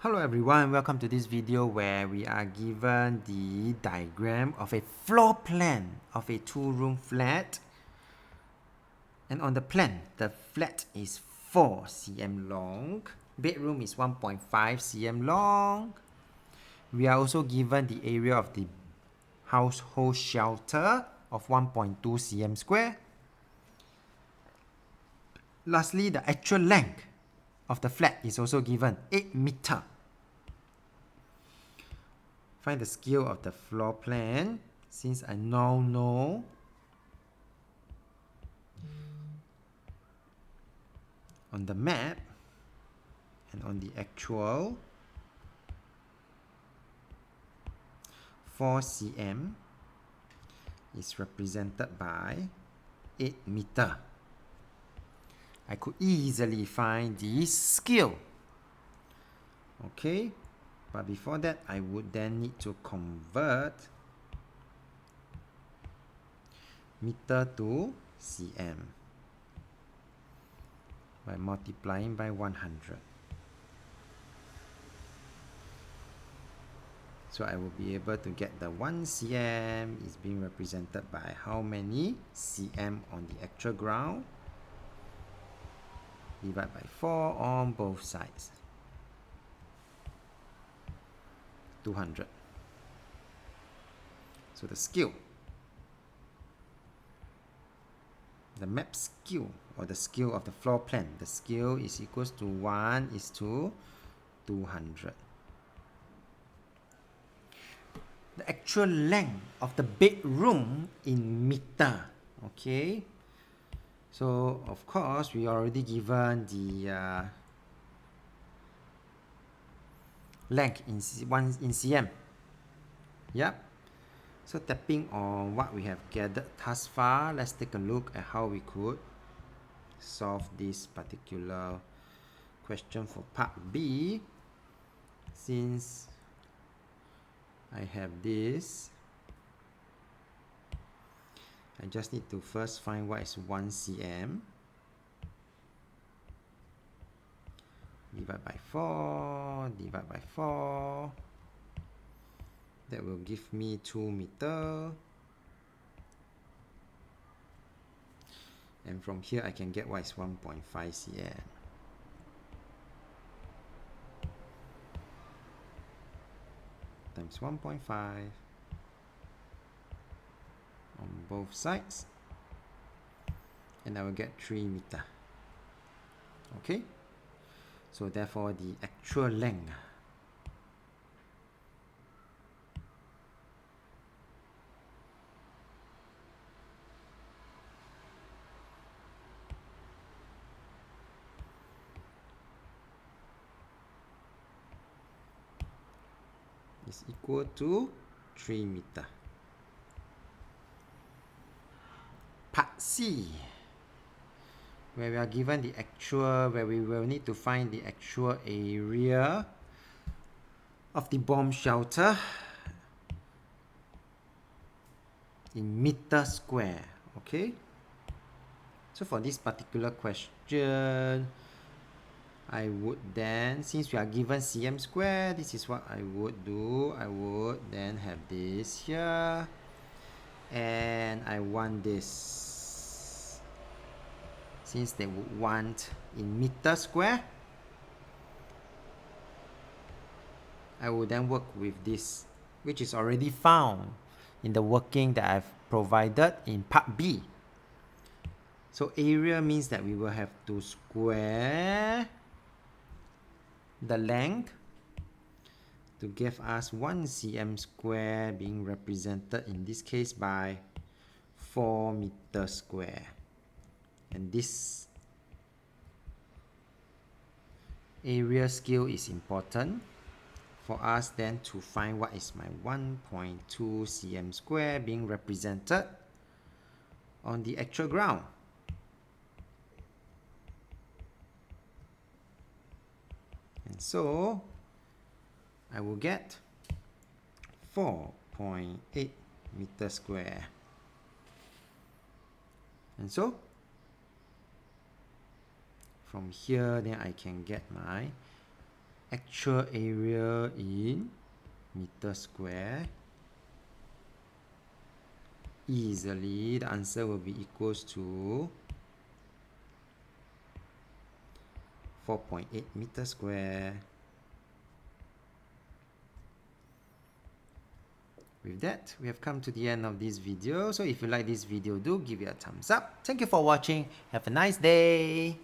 Hello everyone, welcome to this video where we are given the diagram of a floor plan of a two-room flat. And on the plan, the flat is 4 cm long, bedroom is 1.5 cm long. We are also given the area of the household shelter of 1.2 cm square. Lastly, the actual length of the flat is also given, 8 meter. Find the scale of the floor plan. Since I now know on the map and on the actual, 4 cm is represented by 8 meter. I could easily find the scale. Okay, but before that, I would then need to convert meter to cm by multiplying by 100. So I will be able to get the 1 cm is being represented by how many cm on the actual ground, divide by 4 on both sides. 200. So the scale, the map scale or the scale of the floor plan, the scale is equals to 1 is to 200. The actual length of the bedroom in meter. Okay, so of course we already given the length in cm. Yep. So tapping on what we have gathered thus far, let's take a look at how we could solve this particular question for part B. Since I have this, I just need to first find what is 1 cm. Divide by 4, divide by 4. That will give me 2 meter. And from here I can get what is 1.5 cm. Times 1.5 on both sides. And I will get 3 meter. Okay? So therefore the actual length is equal to 3 meter. Part C, where we are given the actual, where we will need to find the actual area of the bomb shelter in meter square. Okay, so for this particular question, I would then, since we are given cm square, this is what I would do. I would then have this here, and I want this. Since they would want in meter square, I will then work with this, which is already found in the working that I've provided in part B. So area means that we will have to square the length to give us 1 cm square, being represented in this case by 4 meter square. And this area scale is important for us then to find what is my 1.2 cm square being represented on the actual ground. And so I will get 4.8 meter square. And so from here then I can get my actual area in meter square, easily the answer will be equals to 4.8 meter square. With that, we have come to the end of this video. So if you like this video, do give it a thumbs up. Thank you for watching. Have a nice day.